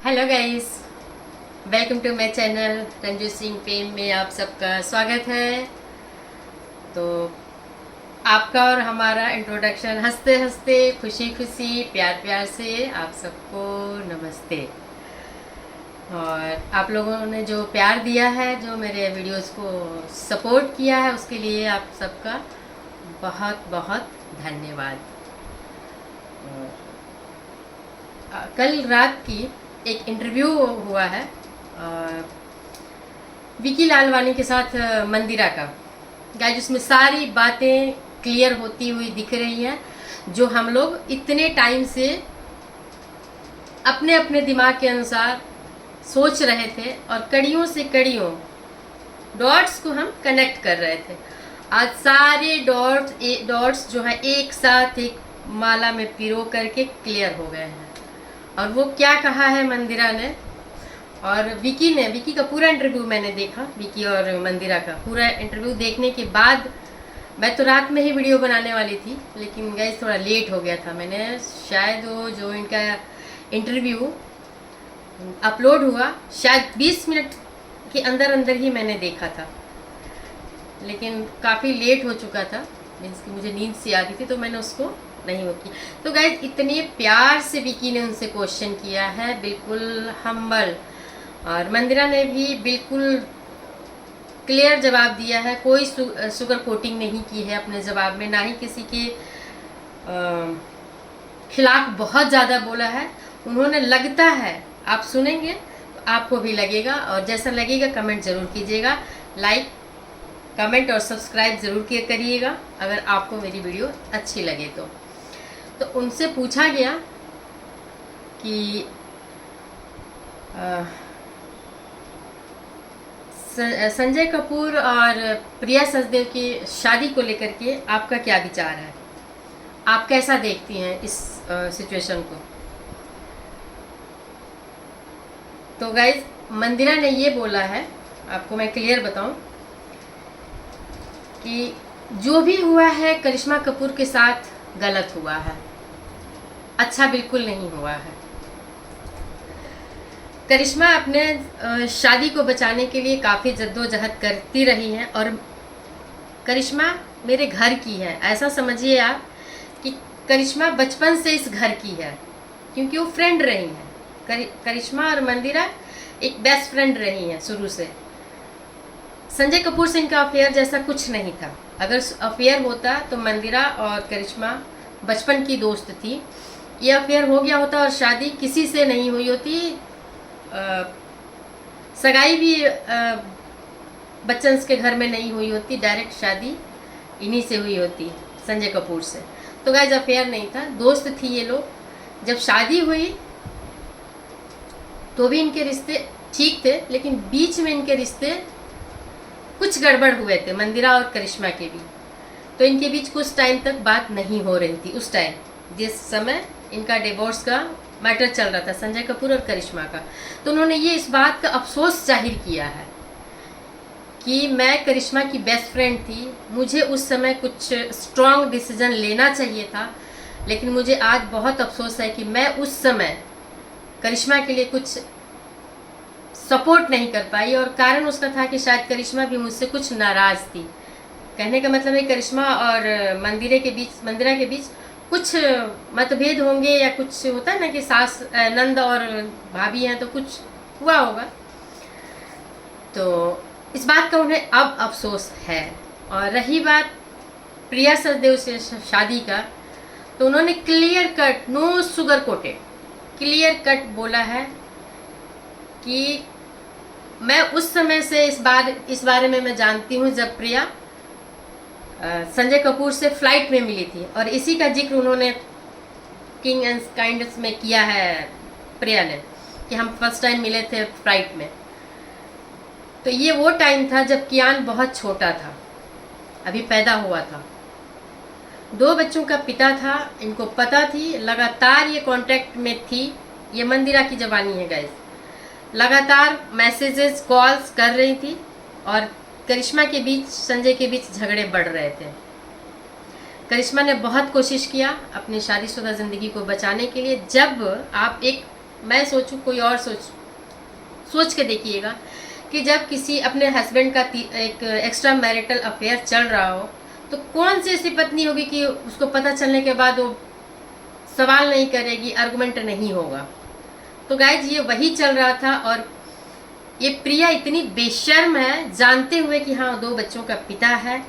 Hello guys, welcome to my channel Ranju Singh Prem में आप सबका स्वागत है। तो आपका और हमारा इंट्रोडक्शन हंसते हंसते खुशी खुशी प्यार प्यार से आप सबको नमस्ते। और आप लोगों ने जो प्यार दिया है, जो मेरे वीडियोस को सपोर्ट किया है, उसके लिए आप सबका बहुत बहुत धन्यवाद। और कल रात की एक इंटरव्यू हुआ है विकी लालवानी के साथ मंदिरा का। गाइस, उसमें सारी बातें क्लियर होती हुई दिख रही हैं जो हम लोग इतने टाइम से अपने अपने दिमाग के अनुसार सोच रहे थे और कड़ियों से कड़ियों डॉट्स को हम कनेक्ट कर रहे थे। आज सारे डॉट्स जो है एक साथ एक माला में पिरो करके क्लियर हो गए हैं। और वो क्या कहा है मंदिरा ने और विकी का पूरा इंटरव्यू मैंने देखा। विकी और मंदिरा का पूरा इंटरव्यू देखने के बाद मैं तो रात में ही वीडियो बनाने वाली थी, लेकिन गाइस थोड़ा लेट हो गया था। मैंने शायद वो जो इनका इंटरव्यू अपलोड हुआ शायद 20 मिनट के अंदर अंदर ही मैंने देखा था, लेकिन काफ़ी लेट हो चुका था। मीन्स कि मुझे नींद सी आ रही थी तो मैंने उसको नहीं वो किया। तो गाइस, इतने प्यार से विकी ने उनसे क्वेश्चन किया है, बिल्कुल हम्बल, और मंदिरा ने भी बिल्कुल क्लियर जवाब दिया है। कोई शुगर कोटिंग नहीं की है अपने जवाब में, ना ही किसी के खिलाफ बहुत ज़्यादा बोला है उन्होंने। लगता है आप सुनेंगे तो आपको भी लगेगा, और जैसा लगेगा कमेंट ज़रूर कीजिएगा। लाइक कमेंट और सब्सक्राइब ज़रूर करिएगा अगर आपको मेरी वीडियो अच्छी लगे तो उनसे पूछा गया कि संजय कपूर और प्रिया सचदेव की शादी को लेकर के आपका क्या विचार है, आप कैसा देखती हैं इस सिचुएशन को। तो गाइज, मंदिरा ने ये बोला है, आपको मैं क्लियर बताऊं कि जो भी हुआ है करिश्मा कपूर के साथ गलत हुआ है, अच्छा बिल्कुल नहीं हुआ है। करिश्मा अपने शादी को बचाने के लिए काफ़ी जद्दोजहद करती रही हैं, और करिश्मा मेरे घर की है। ऐसा समझिए आप कि करिश्मा बचपन से इस घर की है, क्योंकि वो फ्रेंड रही हैं। करिश्मा और मंदिरा एक बेस्ट फ्रेंड रही हैं शुरू से। संजय कपूर से इनका अफेयर जैसा कुछ नहीं था। अगर अफेयर होता तो मंदिरा और करिश्मा बचपन की दोस्त थी। ये अफेयर हो गया होता और शादी किसी से नहीं हुई होती। सगाई भी बच्चन के घर में नहीं हुई होती, डायरेक्ट शादी इन्हीं से हुई होती, संजय कपूर से। तो गाइस, अफेयर नहीं था, दोस्त थी ये लोग। जब शादी हुई तो भी इनके रिश्ते ठीक थे, लेकिन बीच में इनके रिश्ते कुछ गड़बड़ हुए थे, मंदिरा और करिश्मा के भी। तो इनके बीच कुछ टाइम तक बात नहीं हो रही थी। उस टाइम जिस समय इनका डिवोर्स का मैटर चल रहा था, संजय कपूर और करिश्मा का, तो उन्होंने ये इस बात का अफसोस जाहिर किया है कि मैं करिश्मा की बेस्ट फ्रेंड थी, मुझे उस समय कुछ स्ट्रॉन्ग डिसीजन लेना चाहिए था, लेकिन मुझे आज बहुत अफसोस है कि मैं उस समय करिश्मा के लिए कुछ सपोर्ट नहीं कर पाई। और कारण उसका था कि शायद करिश्मा भी मुझसे कुछ नाराज़ थी। कहने का मतलब है करिश्मा और मंदिरा के बीच कुछ मतभेद होंगे, या कुछ होता है ना कि सास नंद और भाभी हैं तो कुछ हुआ होगा। तो इस बात का उन्हें अब अफसोस है। और रही बात प्रिया सचदेव से शादी का, तो उन्होंने clear cut, no sugar coated, clear cut बोला है कि मैं उस समय से इस बारे में मैं जानती हूँ जब प्रिया संजय कपूर से फ्लाइट में मिली थी, और इसी का जिक्र उन्होंने किंग एंड काइंडनेस में किया है प्रिया ने, कि हम फर्स्ट टाइम मिले थे फ्लाइट में। तो ये वो टाइम था जब कियान बहुत छोटा था, अभी पैदा हुआ था, 2 बच्चों का पिता था। इनको पता थी, लगातार ये कांटेक्ट में थी। ये मंदिरा की जवानी है गाइस, लगातार मैसेजेस कॉल्स कर रही थी, और करिश्मा के बीच संजय के बीच झगड़े बढ़ रहे थे। करिश्मा ने बहुत कोशिश किया अपनी शादीशुदा ज़िंदगी को बचाने के लिए। जब आप एक मैं सोचूं कोई और सोच के देखिएगा कि जब किसी अपने हस्बैंड का एक एक्स्ट्रा मैरिटल अफेयर चल रहा हो तो कौन सी ऐसी पत्नी होगी कि उसको पता चलने के बाद वो सवाल नहीं करेगी, आर्गुमेंट नहीं होगा। तो गाइज ये वही चल रहा था और ये प्रिया इतनी बेशर्म है, जानते हुए कि हाँ 2 बच्चों का पिता है,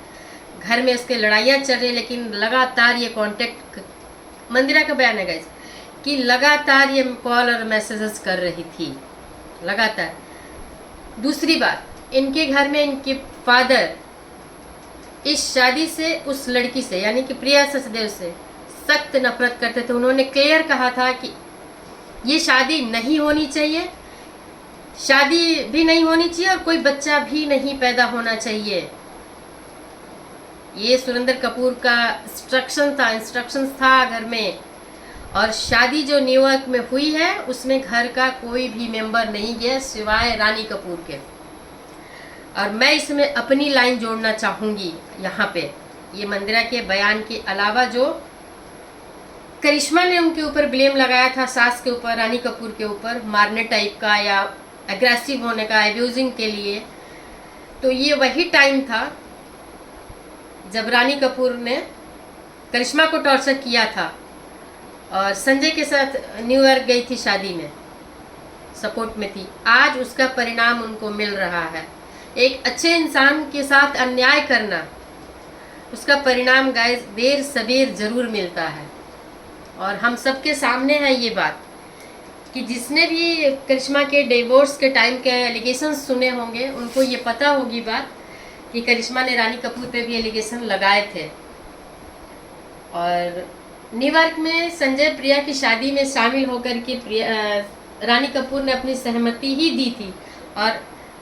घर में उसके लड़ाइयाँ चल रही, लेकिन लगातार ये कांटेक्ट, मंदिरा का बयान है गाइज कि लगातार ये कॉल और मैसेजेस कर रही थी लगातार। दूसरी बात, इनके घर में इनके फादर इस शादी से उस लड़की से यानी कि प्रिया सचदेव से सख्त नफरत करते थे। उन्होंने क्लियर कहा था कि ये शादी नहीं होनी चाहिए, शादी भी नहीं होनी चाहिए और कोई बच्चा भी नहीं पैदा होना चाहिए। ये सुरेंद्र कपूर का इंस्ट्रक्शंस था घर में। और शादी जो न्यूयॉर्क में हुई है उसमें घर का कोई भी मेंबर नहीं गया सिवाय रानी कपूर के। और मैं इसमें अपनी लाइन जोड़ना चाहूँगी यहाँ पे, ये मंदिरा के बयान के अलावा जो करिश्मा ने उनके ऊपर ब्लेम लगाया था, सास के ऊपर, रानी कपूर के ऊपर, मारने टाइप का या एग्रेसिव होने का, एब्यूजिंग के लिए, तो ये वही टाइम था जब रानी कपूर ने करिश्मा को टॉर्चर किया था और संजय के साथ न्यूयॉर्क गई थी शादी में, सपोर्ट में थी। आज उसका परिणाम उनको मिल रहा है। एक अच्छे इंसान के साथ अन्याय करना, उसका परिणाम गाइस देर सवेर जरूर मिलता है। और हम सबके सामने है ये बात कि जिसने भी करिश्मा के डिवोर्स के टाइम के एलिगेशंस सुने होंगे उनको ये पता होगी बात कि करिश्मा ने रानी कपूर पे भी एलिगेशन लगाए थे। और न्यूयॉर्क में संजय प्रिया की शादी में शामिल होकर के रानी कपूर ने अपनी सहमति ही दी थी और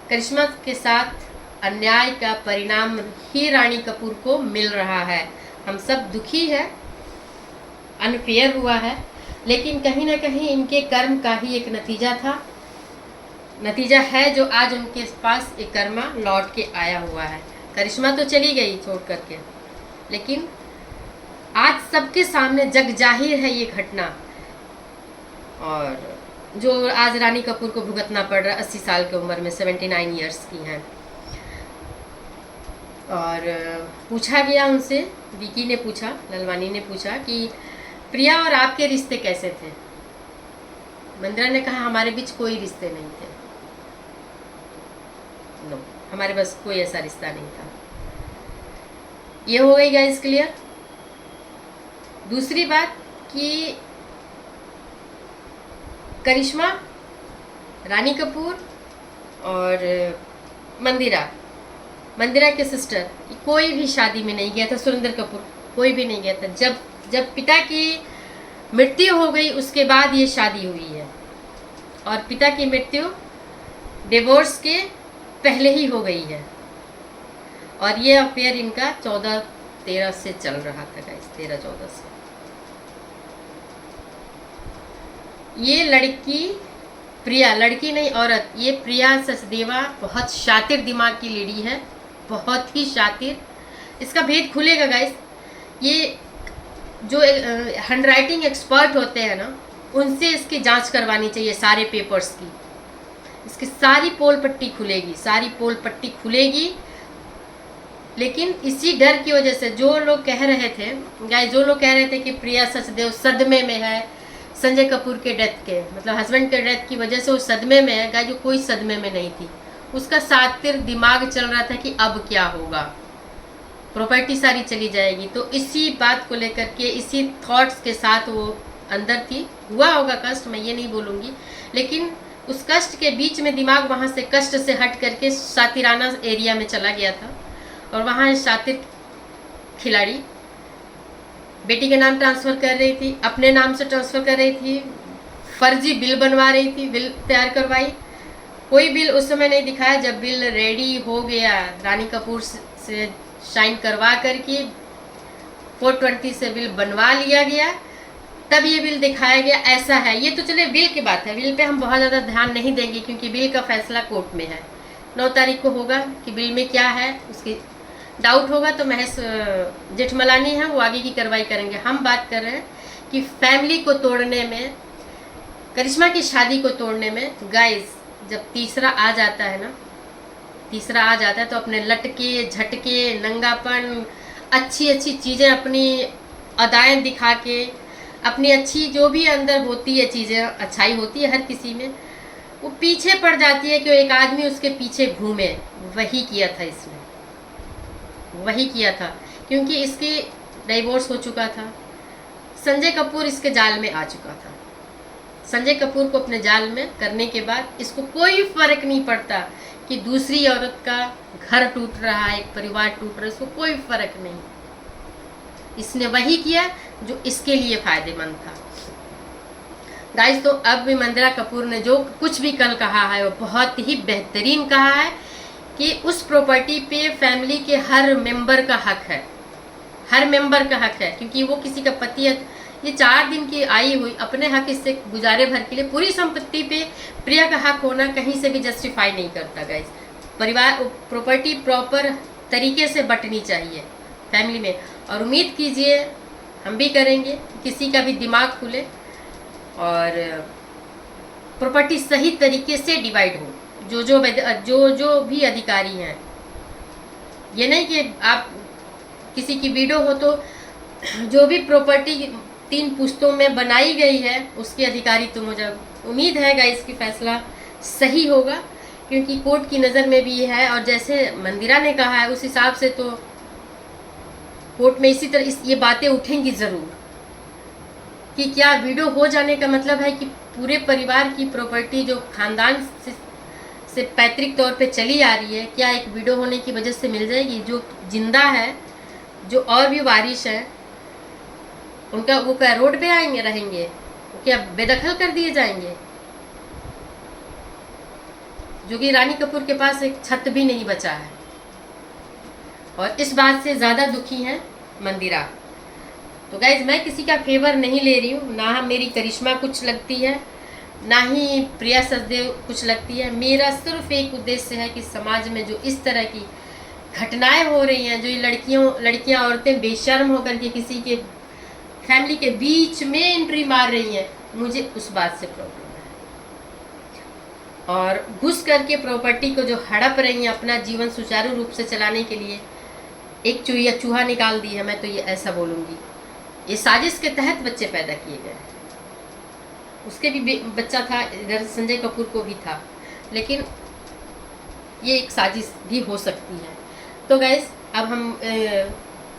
करिश्मा के साथ अन्याय का परिणाम ही रानी कपूर को मिल रहा है। हम सब दुखी है, अनफेयर हुआ है, लेकिन कहीं ना कहीं इनके कर्म का ही एक नतीजा है जो आज उनके पास एक कर्मा लौट के आया हुआ है। करिश्मा तो चली गई छोड़ करके, लेकिन आज सबके सामने जग जाहिर है ये घटना, और जो आज रानी कपूर को भुगतना पड़ रहा 80 साल की उम्र में, 79 ईयर्स की हैं। और पूछा गया उनसे, विकी ने पूछा, ललवानी ने पूछा कि प्रिया और आपके रिश्ते कैसे थे। मंदिरा ने कहा हमारे बीच कोई रिश्ते नहीं थे, नो, हमारे पास कोई ऐसा रिश्ता नहीं था। ये हो गई गाइस क्लियर। दूसरी बात कि करिश्मा, रानी कपूर और मंदिरा के सिस्टर कोई भी शादी में नहीं गया था। सुरेंद्र कपूर कोई भी नहीं गया था। जब पिता की मृत्यु हो गई उसके बाद ये शादी हुई है, और पिता की मृत्यु डिवोर्स के पहले ही हो गई है। और ये अफेयर इनका 14-13 से चल रहा था गाइस, 13-14 से। ये लड़की प्रिया, लड़की नहीं औरत, ये प्रिया सचदेवा बहुत शातिर दिमाग की लेडी है, बहुत ही शातिर। इसका भेद खुलेगा गाइस। ये जो हैंडराइटिंग एक्सपर्ट होते हैं ना, उनसे इसकी जांच करवानी चाहिए सारे पेपर्स की। इसकी सारी पोल पट्टी खुलेगी। लेकिन इसी डर की वजह से जो लोग कह रहे थे कि प्रिया सचदेव सदमे में है संजय कपूर के डेथ के, मतलब हस्बैंड के डेथ की वजह से वो सदमे में है, गाय जो कोई सदमे में नहीं थी। उसका शातिर दिमाग चल रहा था कि अब क्या होगा, प्रॉपर्टी सारी चली जाएगी। तो इसी बात को लेकर के, इसी थॉट्स के साथ वो अंदर थी। हुआ होगा कष्ट, मैं ये नहीं बोलूँगी, लेकिन उस कष्ट के बीच में दिमाग वहाँ से कष्ट से हट करके शातिराना एरिया में चला गया था। और वहाँ शातिर खिलाड़ी बेटी के नाम ट्रांसफ़र कर रही थी, अपने नाम से ट्रांसफ़र कर रही थी, फर्जी बिल बनवा रही थी, बिल तैयार करवाई। कोई बिल उस समय नहीं दिखाया। जब बिल रेडी हो गया, रानी कपूर से साइन करवा करके 420 से बिल बनवा लिया गया, तब ये बिल दिखाया गया। ऐसा है। ये तो चले बिल की बात है, बिल पे हम बहुत ज़्यादा ध्यान नहीं देंगे क्योंकि बिल का फैसला कोर्ट में है। 9 तारीख को होगा कि बिल में क्या है, उसकी डाउट होगा तो महेश जेठमलानी है, वो आगे की कार्रवाई करेंगे। हम बात कर रहे हैं कि फैमिली को तोड़ने में करिश्मा की शादी को तोड़ने में गाइस जब तीसरा आ जाता है ना, तीसरा आ जाता है तो अपने लटके झटके नंगापन अच्छी अच्छी चीज़ें अपनी अदाएं दिखा के अपनी अच्छी जो भी अंदर होती है चीज़ें, अच्छाई होती है हर किसी में, वो पीछे पड़ जाती है कि एक आदमी उसके पीछे घूमे। वही किया था इसने, वही किया था, क्योंकि इसकी डाइवोर्स हो चुका था। संजय कपूर इसके जाल में आ चुका था। संजय कपूर को अपने जाल में करने के बाद इसको कोई फर्क नहीं पड़ता कि दूसरी औरत का घर टूट रहा है, एक परिवार टूट रहा है, इसको कोई फर्क नहीं। इसने वही किया जो इसके लिए फायदेमंद था। गाइस तो अब भी मंदिरा कपूर ने जो कुछ भी कल कहा है वो बहुत ही बेहतरीन कहा है कि उस प्रॉपर्टी पे फैमिली के हर मेंबर का हक है, हर मेंबर का हक है, क्योंकि वो किसी का पति है। ये 4 दिन की आई हुई अपने हक इससे गुजारे भर के लिए पूरी संपत्ति पे प्रिया का हक होना कहीं से भी जस्टिफाई नहीं करता। गाइस परिवार प्रॉपर्टी प्रॉपर तरीके से बंटनी चाहिए फैमिली में, और उम्मीद कीजिए हम भी करेंगे किसी का भी दिमाग खुले और प्रॉपर्टी सही तरीके से डिवाइड हो। जो भी अधिकारी हैं, ये नहीं कि आप किसी की वीडियो हो तो जो भी प्रॉपर्टी 3 पुश्तों में बनाई गई है उसके अधिकारी, तो मुझे उम्मीद है गाइस की फैसला सही होगा, क्योंकि कोर्ट की नज़र में भी है और जैसे मंदिरा ने कहा है उस हिसाब से तो कोर्ट में इसी तरह ये बातें उठेंगी ज़रूर कि क्या वीडियो हो जाने का मतलब है कि पूरे परिवार की प्रॉपर्टी जो खानदान से पैतृक तौर पे चली आ रही है, क्या एक वीडियो होने की वजह से मिल जाएगी? जो जिंदा है, जो और भी वारिश हैं, उनका वो क्या रोड पे आएंगे, रहेंगे? वो क्या बेदखल कर दिए जाएंगे? जो कि रानी कपूर के पास एक छत भी नहीं बचा है, और इस बात से ज़्यादा दुखी हैं मंदिरा। तो गाइज मैं किसी का फेवर नहीं ले रही हूँ, ना मेरी करिश्मा कुछ लगती है, ना ही प्रिया सचदेव कुछ लगती है। मेरा सिर्फ एक उद्देश्य है कि समाज में जो इस तरह की घटनाएं हो रही हैं, जो ये लड़कियां औरतें बेशर्म होकर के किसी के फैमिली के बीच में एंट्री मार रही हैं, मुझे उस बात से प्रॉब्लम है। और घुस करके प्रॉपर्टी को जो हड़प रही हैं अपना जीवन सुचारू रूप से चलाने के लिए, एक चूहा निकाल दी है, मैं तो ये ऐसा बोलूँगी। ये साजिश के तहत बच्चे पैदा किए गए, उसके भी बच्चा था, इधर संजय कपूर को भी था, लेकिन ये एक साजिश भी हो सकती है। तो गैस अब हम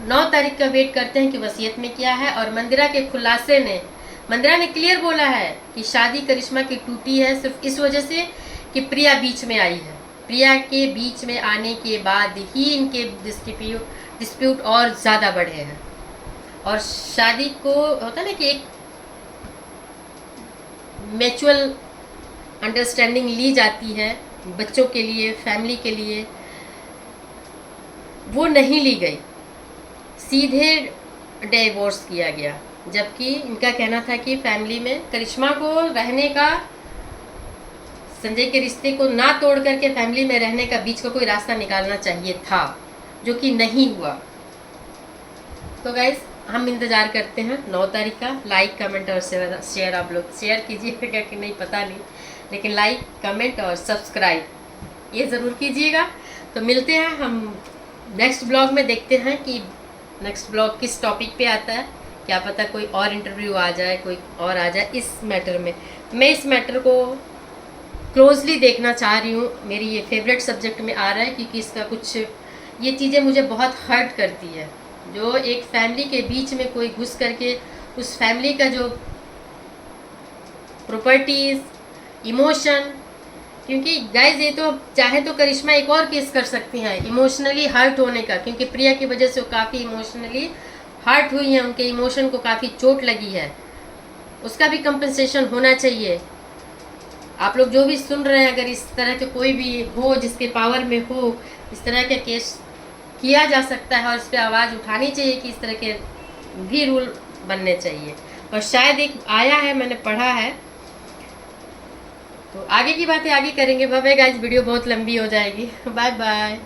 9 तारीख का वेट करते हैं कि वसीयत में क्या है। और मंदिरा के खुलासे ने, मंदिरा ने क्लियर बोला है कि शादी करिश्मा की टूटी है सिर्फ इस वजह से कि प्रिया बीच में आई है। प्रिया के बीच में आने के बाद ही इनके डिस्प्यूट और ज़्यादा बढ़े हैं। और शादी को होता है ना कि एक म्यूचुअल अंडरस्टैंडिंग ली जाती है बच्चों के लिए, फैमिली के लिए, वो नहीं ली गई, सीधे डिवोर्स किया गया। जबकि इनका कहना था कि फैमिली में करिश्मा को रहने का, संजय के रिश्ते को ना तोड़ करके फैमिली में रहने का बीच का कोई रास्ता निकालना चाहिए था, जो कि नहीं हुआ। तो गाइस हम इंतज़ार करते हैं 9 तारीख का। लाइक कमेंट और शेयर आप लोग शेयर कीजिएगा कि नहीं पता नहीं, लेकिन लाइक कमेंट और सब्सक्राइब ये ज़रूर कीजिएगा। तो मिलते हैं हम नेक्स्ट ब्लॉग में, देखते हैं कि नेक्स्ट ब्लॉग किस टॉपिक पे आता है। क्या पता कोई और इंटरव्यू आ जाए, कोई और आ जाए इस मैटर में। मैं इस मैटर को क्लोजली देखना चाह रही हूँ, मेरी ये फेवरेट सब्जेक्ट में आ रहा है, क्योंकि इसका कुछ ये चीज़ें मुझे बहुत हर्ट करती है। जो एक फैमिली के बीच में कोई घुस करके उस फैमिली का जो प्रॉपर्टीज़, इमोशन, क्योंकि गाइज ये तो चाहे तो करिश्मा एक और केस कर सकती हैं इमोशनली हर्ट होने का, क्योंकि प्रिया की वजह से वो काफ़ी इमोशनली हर्ट हुई हैं, उनके इमोशन को काफ़ी चोट लगी है, उसका भी कंपनसेशन होना चाहिए। आप लोग जो भी सुन रहे हैं, अगर इस तरह के कोई भी हो जिसके पावर में हो, इस तरह के केस किया जा सकता है और इस पर आवाज़ उठानी चाहिए कि इस तरह के भी रूल बनने चाहिए। और शायद एक आया है, मैंने पढ़ा है, तो आगे की बातें आगे करेंगे। बाय बाय गाइस, वीडियो बहुत लंबी हो जाएगी। Bye bye.